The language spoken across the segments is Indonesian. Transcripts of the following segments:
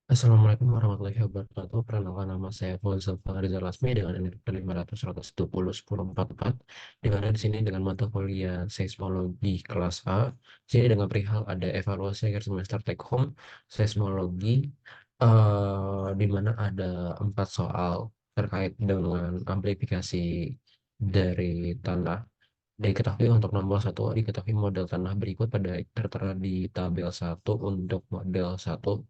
Assalamualaikum warahmatullahi wabarakatuh. Perkenalkan nama saya Fauzal Rizal Lasmi dengan NIK 500 di mana di sini dengan mata kuliah seismologi kelas A. Di sini dengan perihal ada evaluasi akhir semester take home seismologi, di mana ada 4 soal terkait dengan amplifikasi dari tanah. Diketahui untuk nomor satu, diketahui model tanah berikut pada tertera di tabel 1 untuk model 1.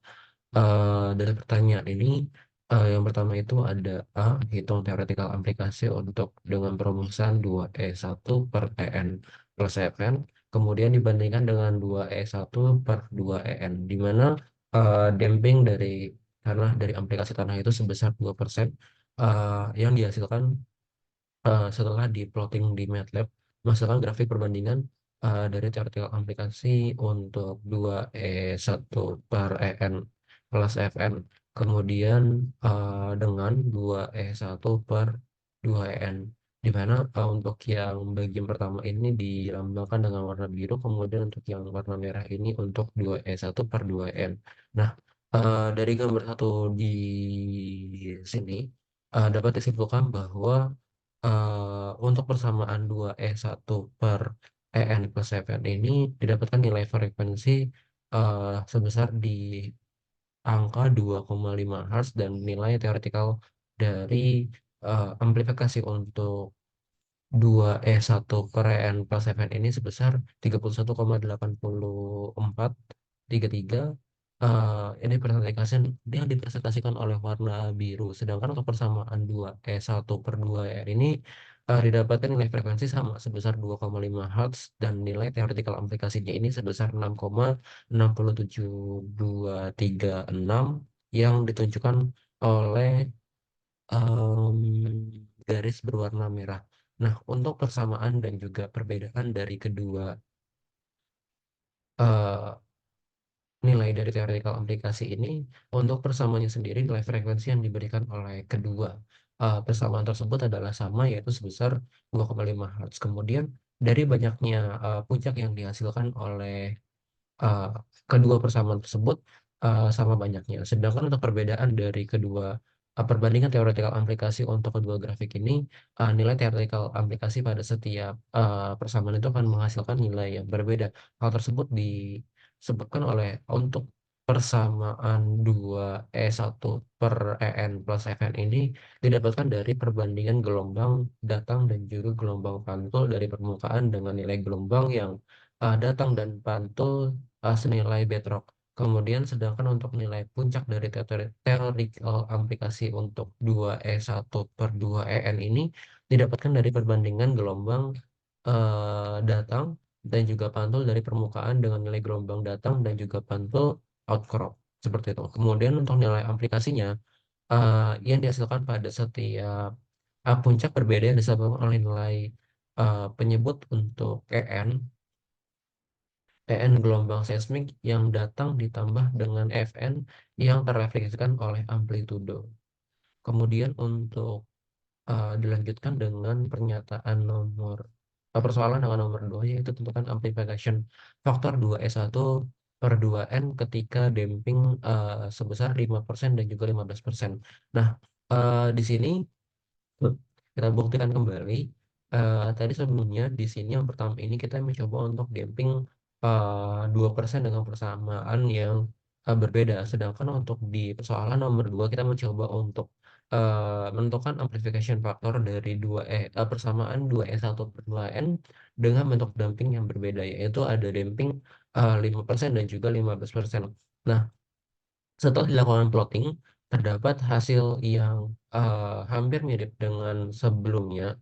Dari pertanyaan ini, yang pertama itu ada A, hitung theoretical aplikasi untuk dengan perumusan 2E1 per EN plus Fn, kemudian dibandingkan dengan 2E1 per 2EN, di mana damping dari tanah dari aplikasi tanah itu sebesar 2%, yang dihasilkan setelah di plotting di MATLAB, menghasilkan grafik perbandingan dari theoretical aplikasi untuk 2E1 per EN plus Fn, kemudian dengan 2E1 per 2EN, di mana untuk yang bagian pertama ini dilambangkan dengan warna biru, kemudian untuk yang warna merah ini untuk 2E1 per 2EN. Nah, dari gambar satu di sini dapat disimpulkan bahwa untuk persamaan 2E1 per EN plus Fn ini didapatkan nilai frekuensi sebesar di angka 2,5 Hz dan nilai teoretikal dari amplifikasi untuk 2E1 per EN plus Fn ini sebesar 31,8433. Ini presentasikan yang dipresentasikan oleh warna biru. Sedangkan untuk persamaan 2E1 per 2EN ini didapatkan nilai frekuensi sama sebesar 2,5 Hz dan nilai theoretical aplikasinya ini sebesar 6,67236 yang ditunjukkan oleh garis berwarna merah. Nah, untuk persamaan dan juga perbedaan dari kedua eh, nilai dari theoretical aplikasi ini, untuk persamaannya sendiri nilai frekuensi yang diberikan oleh kedua persamaan tersebut adalah sama, yaitu sebesar 2,5 Hz. Kemudian dari banyaknya puncak yang dihasilkan oleh uh, kedua persamaan tersebut sama banyaknya. Sedangkan untuk perbedaan dari kedua perbandingan theoretical aplikasi untuk kedua grafik ini, nilai theoretical aplikasi pada setiap persamaan itu akan menghasilkan nilai yang berbeda. Hal tersebut disebutkan oleh untuk persamaan 2E1 per EN plus Fn ini didapatkan dari perbandingan gelombang datang dan juga gelombang pantul dari permukaan dengan nilai gelombang yang datang dan pantul senilai bedrock. Kemudian sedangkan untuk nilai puncak dari theoretical aplikasi untuk 2E1 per 2EN ini didapatkan dari perbandingan gelombang datang dan juga pantul dari permukaan dengan nilai gelombang datang dan juga pantul outcrop. Seperti itu. Kemudian untuk nilai aplikasinya yang dihasilkan pada setiap puncak berbeda yang disebabkan oleh nilai penyebut untuk EN gelombang seismik yang datang ditambah dengan Fn yang terrefleksikan oleh amplitudo. Kemudian untuk dilanjutkan dengan pernyataan persoalan dengan nomor 2, yaitu tentukan amplification faktor 2E1 per 2N ketika damping sebesar 5% dan juga 15%. Nah, di sini kita buktikan kembali. Tadi sebelumnya di sini yang pertama ini kita mencoba untuk damping 2% dengan persamaan yang berbeda. Sedangkan untuk di persoalan nomor 2 kita mencoba untuk menentukan amplification factor dari persamaan 2E1 per 2N dengan bentuk damping yang berbeda, yaitu ada damping 5% dan juga 15%. Nah, setelah dilakukan plotting, terdapat hasil yang hampir mirip dengan sebelumnya,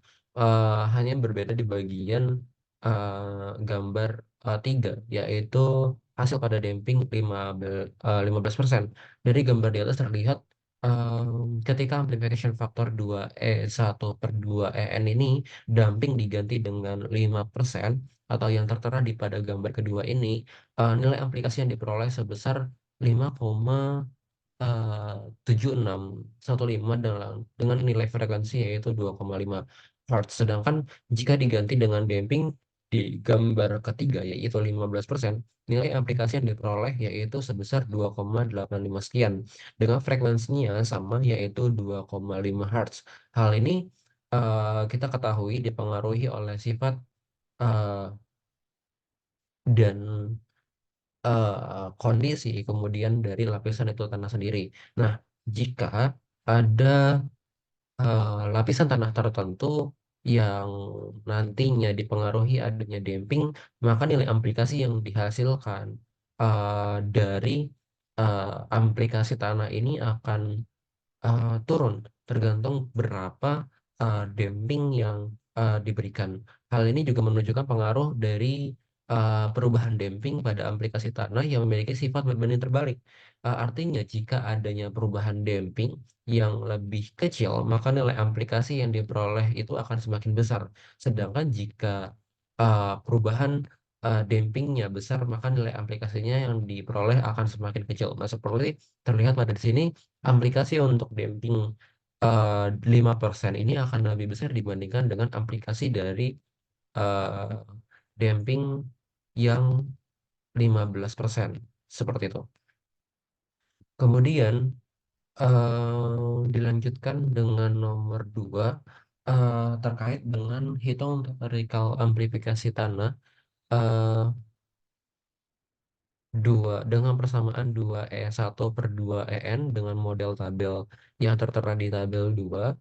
hanya berbeda di bagian gambar 3, yaitu hasil pada damping 15%. Dari gambar di atas terlihat ketika amplification factor 2E1 per 2EN ini damping diganti dengan 5%, atau yang tertera di pada gambar kedua ini, nilai aplikasi yang diperoleh sebesar 5,7615 dengan nilai frekuensi yaitu 2,5 Hz. Sedangkan jika diganti dengan damping Di gambar ketiga yaitu 15%, nilai aplikasi yang diperoleh yaitu sebesar 2,85 sekian dengan frekuensinya sama yaitu 2,5 Hz. Hal ini kita ketahui dipengaruhi oleh sifat eh, dan kondisi kemudian dari lapisan itu tanah sendiri. Nah, jika ada lapisan tanah tertentu yang nantinya dipengaruhi adanya damping, maka nilai aplikasi yang dihasilkan dari aplikasi tanah ini akan turun tergantung berapa damping yang diberikan. Hal ini juga menunjukkan pengaruh dari perubahan damping pada aplikasi tanah yang memiliki sifat berbanding terbalik. Artinya jika adanya perubahan damping yang lebih kecil, maka nilai aplikasi yang diperoleh itu akan semakin besar. Sedangkan jika perubahan dampingnya besar, maka nilai aplikasinya yang diperoleh akan semakin kecil. Nah, seperti terlihat pada di sini, aplikasi untuk damping 5% ini akan lebih besar dibandingkan dengan aplikasi dari eh, damping yang 15%. Seperti itu. Kemudian dilanjutkan dengan nomor 2 terkait dengan hitung teoretical amplifikasi tanah. eh, dengan persamaan 2E1/2En dengan model tabel yang tertera di tabel 2.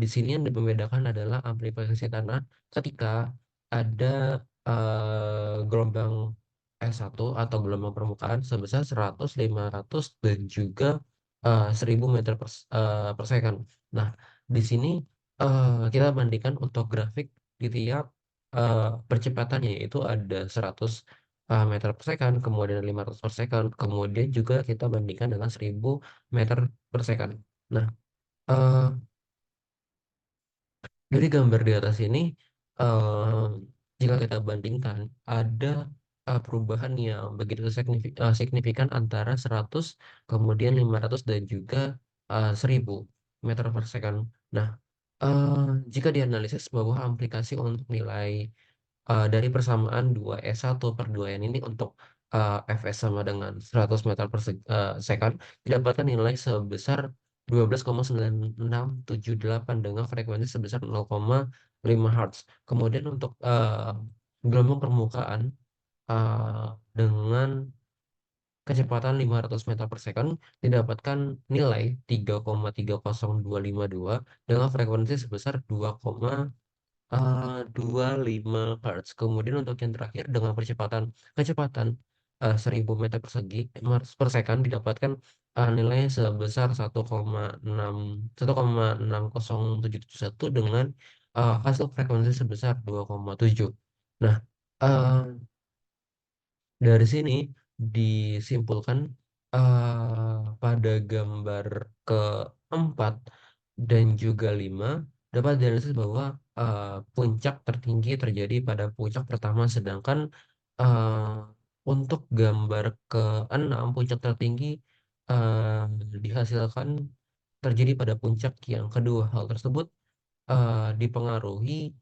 Di sini yang membedakan adalah amplifikasi tanah ketika ada gelombang S1 atau gelombang permukaan sebesar 100, 500 dan juga 1000 meter per second. Nah, di sini kita bandingkan untuk grafik di tiap percepatannya, yaitu ada 100 meter per second, kemudian 500 per second, kemudian juga kita bandingkan dengan 1000 meter per second. Nah, eh, dari gambar di atas ini, eh, jika kita bandingkan, ada perubahan yang begitu signifikan antara 100, kemudian 500 dan juga 1000 meter per second. Nah, jika dianalisis bahwa aplikasi untuk nilai dari persamaan 2S1/2N ini untuk Fs sama dengan 100 meter per second didapatkan nilai sebesar 12,9678 dengan frekuensi sebesar 0,5 Hz. Kemudian untuk gelombang permukaan eh, dengan kecepatan 500 meter per second didapatkan nilai 3,30252 dengan frekuensi sebesar 25 Hz. Kemudian untuk yang terakhir dengan kecepatan 1000 meter per second didapatkan nilai sebesar 1,6071 dengan hasil frekuensi sebesar 2,7. Nah, eh, dari sini disimpulkan pada gambar keempat dan juga 5 dapat dianalisis bahwa puncak tertinggi terjadi pada puncak pertama, sedangkan eh, untuk gambar keenam puncak tertinggi eh, dihasilkan terjadi pada puncak yang kedua. Hal tersebut dipengaruhi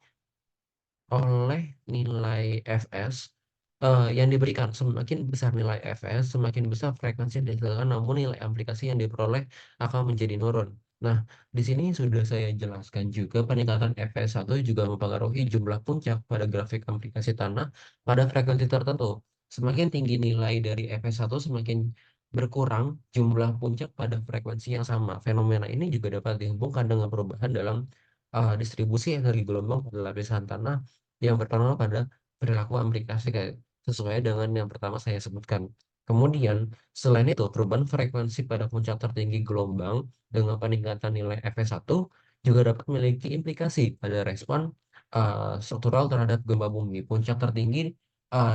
oleh nilai Fs yang diberikan. Semakin besar nilai Fs, semakin besar frekuensi yang dihasilkan, namun nilai aplikasi yang diperoleh akan menjadi menurun. Nah, di sini sudah saya jelaskan juga peningkatan Fs1 juga mempengaruhi jumlah puncak pada grafik aplikasi tanah pada frekuensi tertentu. Semakin tinggi nilai dari Fs1, semakin berkurang jumlah puncak pada frekuensi yang sama. Fenomena ini juga dapat dihubungkan dengan perubahan dalam distribusi energi gelombang pada lapisan tanah yang berpengaruh pada perilaku aplikasi kayak sesuai dengan yang pertama saya sebutkan. Kemudian, selain itu, perubahan frekuensi pada puncak tertinggi gelombang dengan peningkatan nilai Fs1 juga dapat memiliki implikasi pada respon struktural terhadap gempa bumi. Puncak tertinggi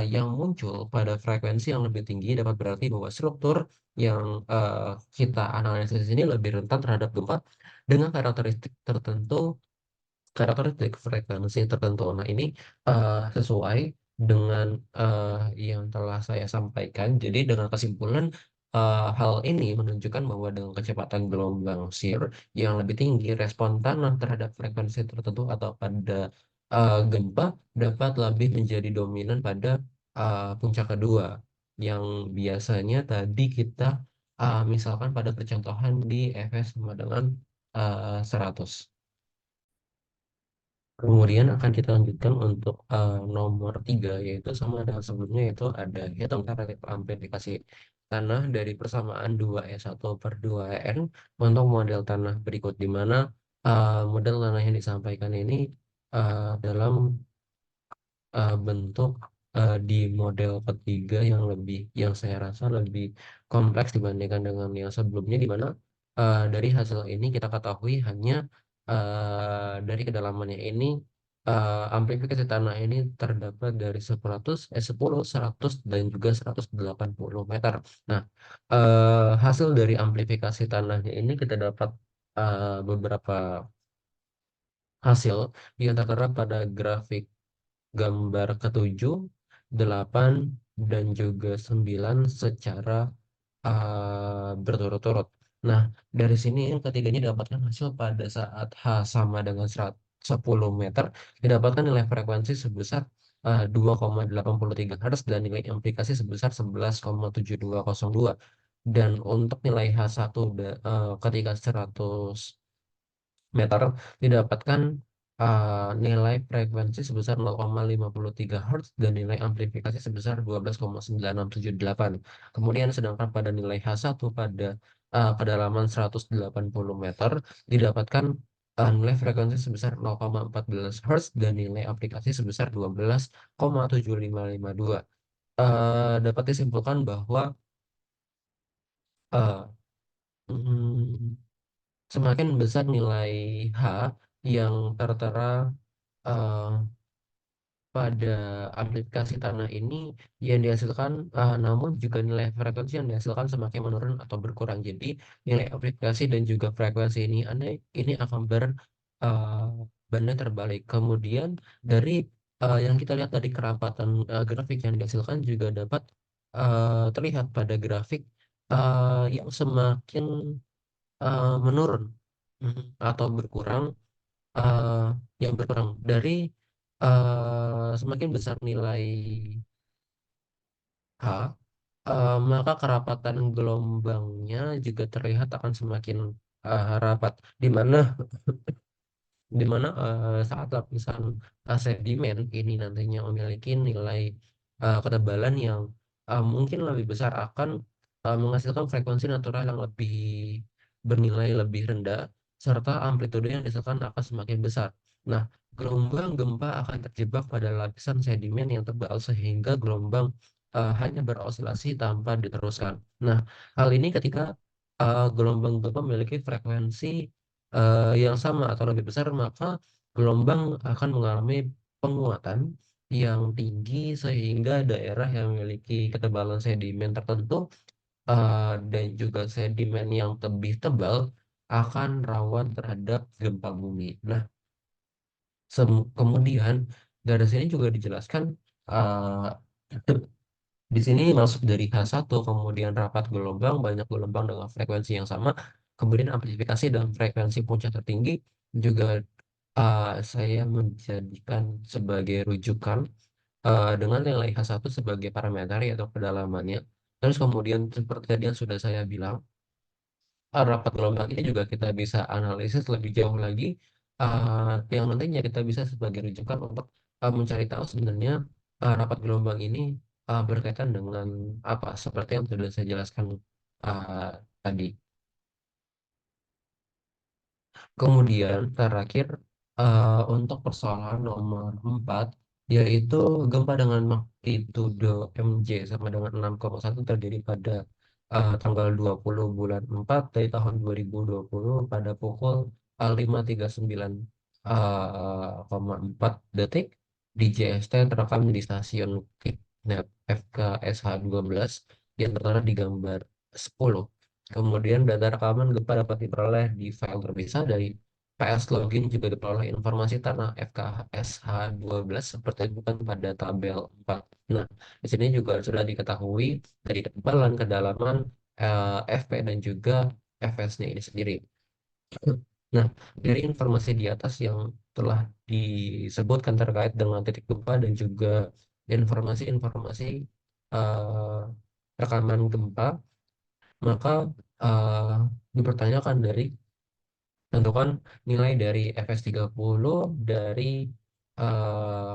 yang muncul pada frekuensi yang lebih tinggi dapat berarti bahwa struktur yang kita analisis ini lebih rentan terhadap gempa dengan karakteristik frekuensi tertentu. Nah, ini sesuai dengan yang telah saya sampaikan. Jadi, dengan kesimpulan, hal ini menunjukkan bahwa dengan kecepatan gelombang shear yang lebih tinggi, respon tanah terhadap frekuensi tertentu atau pada gempa dapat lebih menjadi dominan pada puncak kedua, yang biasanya tadi kita misalkan pada percontohan di Fs sama dengan 100. Kemudian akan kita lanjutkan untuk nomor 3, yaitu sama dengan sebelumnya, yaitu ada hitung cara amplifikasi tanah dari persamaan 2S1/2n untuk model tanah berikut, di mana model tanah yang disampaikan ini dalam bentuk di model ketiga yang lebih, yang saya rasa lebih kompleks dibandingkan dengan yang sebelumnya, di mana dari hasil ini kita ketahui hanya dari kedalamannya ini amplifikasi tanah ini terdapat dari 10, 100 dan juga 180 meter. Nah, hasil dari amplifikasi tanahnya ini kita dapat beberapa hasil yang tertera pada grafik gambar ketujuh, 8, dan juga 9 secara berturut-turut. Nah, dari sini yang ketiganya didapatkan hasil pada saat H sama dengan 10 meter, didapatkan nilai frekuensi sebesar 2,83 Hz dan nilai implikasi sebesar 11,7202. Dan untuk nilai H1 ketika 100 meter didapatkan nilai frekuensi sebesar 0,53 Hz dan nilai amplifikasi sebesar 12,9678. Kemudian sedangkan pada nilai H1 pada kedalaman 180 meter didapatkan nilai frekuensi sebesar 0,14 Hz dan nilai aplikasi sebesar 12,7552. Dapat disimpulkan bahwa eh, mm, semakin besar nilai H yang tertera eh, pada aplikasi tanah ini yang dihasilkan, namun juga nilai frekuensi yang dihasilkan semakin menurun atau berkurang. Jadi nilai aplikasi dan juga frekuensi ini akan berbanding terbalik. Kemudian dari yang kita lihat dari kerapatan grafik yang dihasilkan juga dapat terlihat pada grafik yang semakin menurun, atau berkurang, eh, yang berkurang dari semakin besar nilai H, maka kerapatan gelombangnya juga terlihat akan semakin rapat, di mana saat lapisan sedimen ini nantinya memiliki nilai ketebalan yang mungkin lebih besar, akan menghasilkan frekuensi natural yang lebih bernilai lebih rendah, serta amplitude yang dihasilkan akan semakin besar. Nah, gelombang gempa akan terjebak pada lapisan sedimen yang tebal sehingga gelombang hanya berosilasi tanpa diteruskan. Nah, hal ini ketika gelombang gempa memiliki frekuensi yang sama atau lebih besar, maka gelombang akan mengalami penguatan yang tinggi sehingga daerah yang memiliki ketebalan sedimen tertentu dan juga sedimen yang lebih tebal akan rawan terhadap gempa bumi. Nah, kemudian dari sini juga dijelaskan uh, di sini masuk dari H1, kemudian rapat gelombang, banyak gelombang dengan frekuensi yang sama, kemudian amplifikasi dan frekuensi puncak tertinggi juga saya menjadikan sebagai rujukan dengan nilai H1 sebagai parameter atau kedalamannya. Terus kemudian seperti tadi yang sudah saya bilang, rapat gelombang ini juga kita bisa analisis lebih jauh lagi, yang nantinya kita bisa sebagai rujukan untuk mencari tahu sebenarnya rapat gelombang ini berkaitan dengan apa, seperti yang sudah saya jelaskan uh, tadi. Kemudian terakhir, untuk persoalan nomor 4, yaitu gempa dengan magnitudo MJ sama dengan 6,1 terjadi pada tanggal 20 bulan 4 dari tahun 2020 pada pukul 5.39, 4 detik di JST, terekam di stasiun Kidnap FKSH 12 yang tertera di gambar 10. Kemudian data rekaman gempa dapat diperoleh di file terpisah dari PS Login, juga diperoleh informasi tanah FKSH 12 seperti bukan pada tabel 4. Nah, di sini juga sudah diketahui dari ketebalan, kedalaman, FP dan juga FS-nya ini sendiri. Nah, dari informasi di atas yang telah disebutkan terkait dengan titik gempa dan juga informasi-informasi eh, rekaman gempa, maka eh, dipertanyakan dari tentukan nilai dari FS30 dari eh,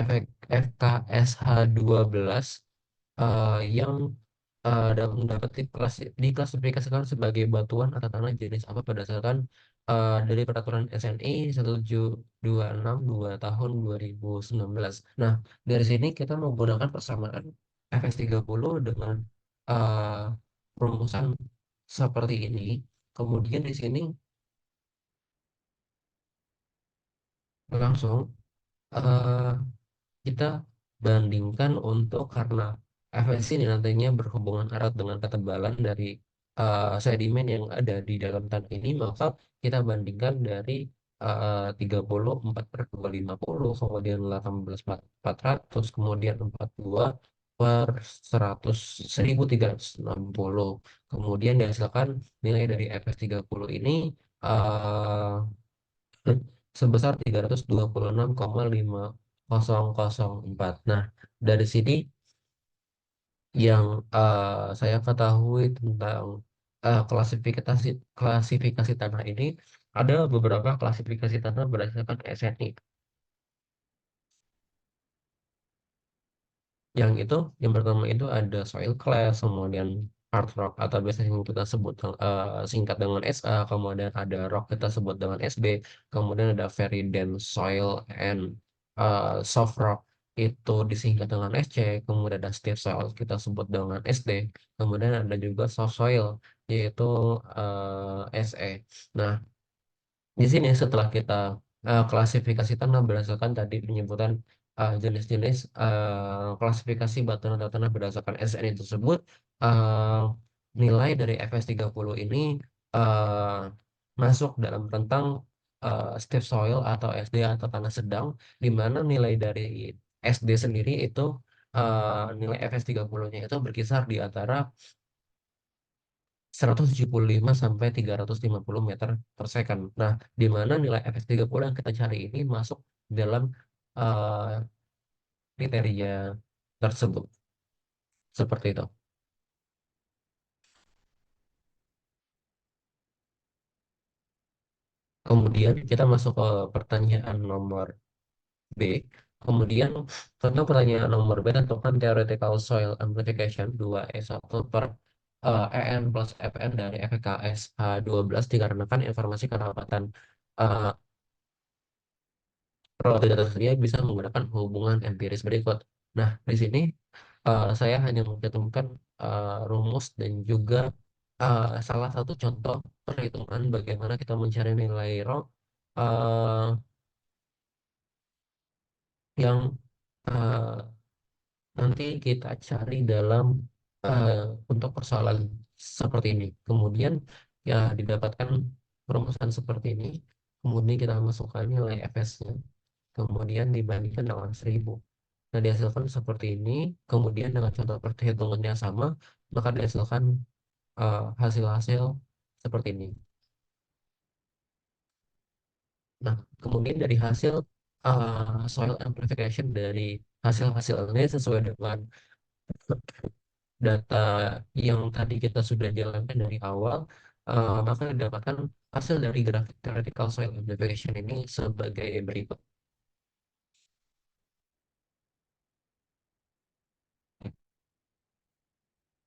efek FKSH12 yang dapat diklasifikasikan sebagai batuan atau tanah jenis apa berdasarkan dari peraturan SNI 1726 tahun 2019. Nah, dari sini kita menggunakan persamaan FS30 dengan eh, rumusan seperti ini. Kemudian di sini langsung eh, kita bandingkan untuk karena FSC ini nantinya berhubungan erat dengan ketebalan dari sedimen yang ada di dalam tanah ini, maka kita bandingkan dari 30 4/250, kemudian 18 400, kemudian 42/100 1360. Kemudian dihasilkan nilai dari FS30 ini eh, sebesar 326,5004. Nah, dari sini yang saya ketahui tentang klasifikasi klasifikasi tanah ini, ada beberapa klasifikasi tanah berdasarkan SNI. Yang pertama itu ada soil class, kemudian hard rock atau biasanya yang kita sebut singkat dengan SA, kemudian ada rock kita sebut dengan SB, kemudian ada very dense soil and soft rock itu disingkat dengan SC, kemudian ada stiff soil kita sebut dengan SD, kemudian ada juga soft soil yaitu SE. Nah, di sini setelah kita klasifikasi tanah berdasarkan tadi penyebutan jenis-jenis klasifikasi batuan atau tanah berdasarkan SNI tersebut, eh, nilai dari FS30 ini eh, masuk dalam rentang steep soil atau SD atau tanah sedang, di mana nilai dari SD sendiri itu nilai FS30-nya itu berkisar di antara 175 sampai 350 meter per second. Nah, di mana nilai FS30 yang kita cari ini masuk dalam eh, kriteria tersebut. Seperti itu. Kemudian kita masuk ke pertanyaan nomor B. Kemudian tentu pertanyaan nomor B tentukan theoretical soil amplification 2E1 per EN plus FN dari FKS H12 dikarenakan informasi kedapatan eh, kalau tidak tersedia bisa menggunakan hubungan empiris berikut. Nah, di sini saya hanya mencantumkan rumus dan juga salah satu contoh perhitungan bagaimana kita mencari nilai ROC eh, yang eh, nanti kita cari dalam eh, untuk persoalan seperti ini. Kemudian ya didapatkan perumusan seperti ini. Kemudian kita masukkan nilai FS-nya. Kemudian dibandingkan dengan 1000. Nah, dihasilkan seperti ini, kemudian dengan contoh perhitungannya sama, maka dihasilkan hasil-hasil seperti ini. Nah, kemudian dari hasil soil amplification dari hasil-hasil ini sesuai dengan data yang tadi kita sudah jalankan dari awal, maka didapatkan hasil dari grafik theoretical soil amplification ini sebagai berikut.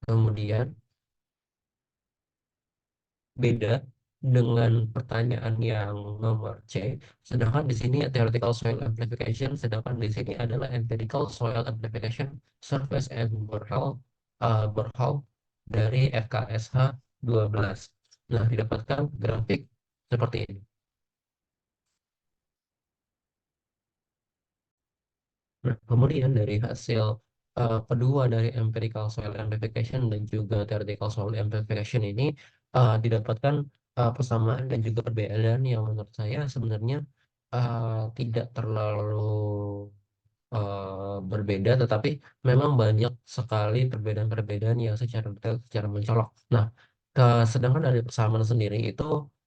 Kemudian beda dengan pertanyaan yang nomor C. Sedangkan di sini theoretical soil amplification, sedangkan di sini adalah empirical soil amplification surface and borehole dari FKSH 12. Nah, didapatkan grafik seperti ini. Nah, kemudian dari hasil kedua dari empirical soil amplification dan juga theoretical soil amplification ini didapatkan persamaan dan juga perbedaan yang menurut saya sebenarnya tidak terlalu berbeda, tetapi memang banyak sekali perbedaan-perbedaan yang secara detail, secara mencolok. Nah, sedangkan dari persamaan sendiri itu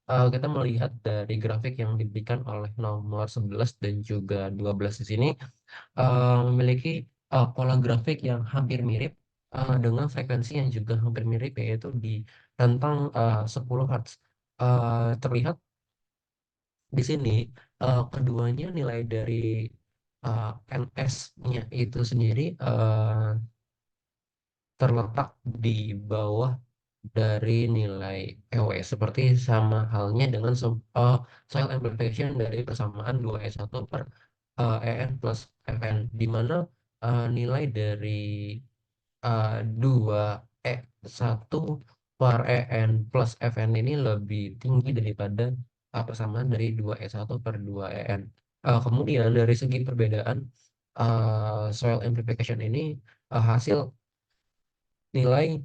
kita melihat dari grafik yang diberikan oleh nomor 11 dan juga 12 di sini, memiliki, pola grafik yang hampir mirip, dengan frekuensi yang juga hampir mirip, yaitu di rentang, 10 hertz. Terlihat di sini, keduanya nilai dari, NS-nya itu sendiri, terletak di bawah dari nilai EW, seperti sama halnya dengan soil amplification dari persamaan 2E1 per, EN plus FN, di mana, nilai dari, 2E1 per EN plus FN ini lebih tinggi daripada, persamaan dari 2E1 per 2 EN. Kemudian dari segi perbedaan, soil amplification ini, hasil nilai,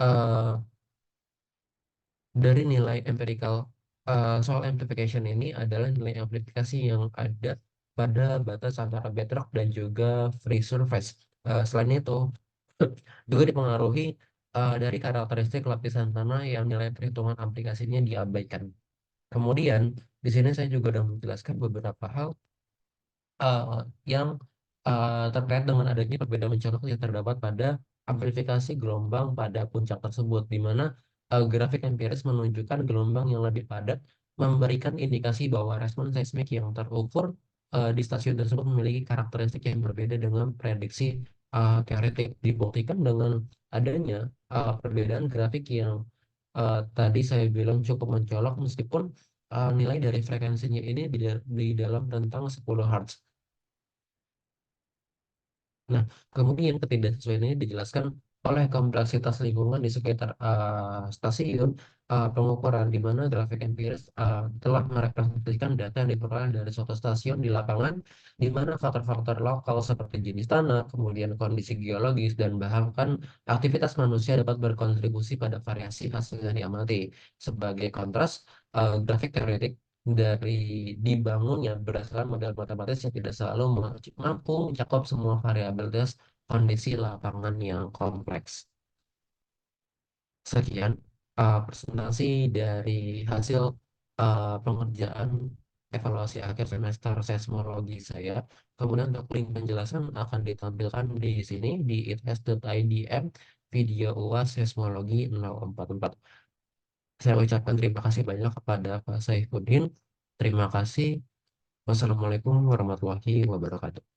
eee, dari nilai empirical, soal amplification ini adalah nilai amplifikasi yang ada pada batas antara bedrock dan juga free surface. Selain itu juga dipengaruhi, dari karakteristik lapisan tanah yang nilai perhitungan aplikasinya diabaikan. Kemudian di sini saya juga sudah menjelaskan beberapa hal Eee, yang, terkait dengan adanya perbedaan mencolok yang terdapat pada amplifikasi gelombang pada puncak tersebut, di mana, grafik empiris menunjukkan gelombang yang lebih padat, memberikan indikasi bahwa respon seismik yang terukur, di stasiun tersebut memiliki karakteristik yang berbeda dengan prediksi, teoretik. Dibuktikan dengan adanya, perbedaan grafik yang, tadi saya bilang cukup mencolok meskipun, nilai dari frekuensinya ini di dalam rentang 10 hertz. Nah, kemudian ketidaksesuaian ini dijelaskan oleh kompleksitas lingkungan di sekitar, stasiun, pengukuran di mana grafik empiris, telah merepresentasikan data yang diperoleh dari suatu stasiun di lapangan, di mana faktor-faktor lokal seperti jenis tanah, kemudian kondisi geologis, dan bahkan aktivitas manusia dapat berkontribusi pada variasi hasil yang diamati. Sebagai kontras, grafik teoretik dari dibangunnya berdasarkan model matematis yang tidak selalu mampu mencakup semua variabelitas kondisi lapangan yang kompleks. Sekian, presentasi dari hasil, pengerjaan evaluasi akhir semester seismologi saya. Kemudian untuk link penjelasan akan ditampilkan di sini di its.idm video UAS seismologi 044. Saya ucapkan terima kasih banyak kepada Pak Saifuddin. Terima kasih. Wassalamualaikum warahmatullahi wabarakatuh.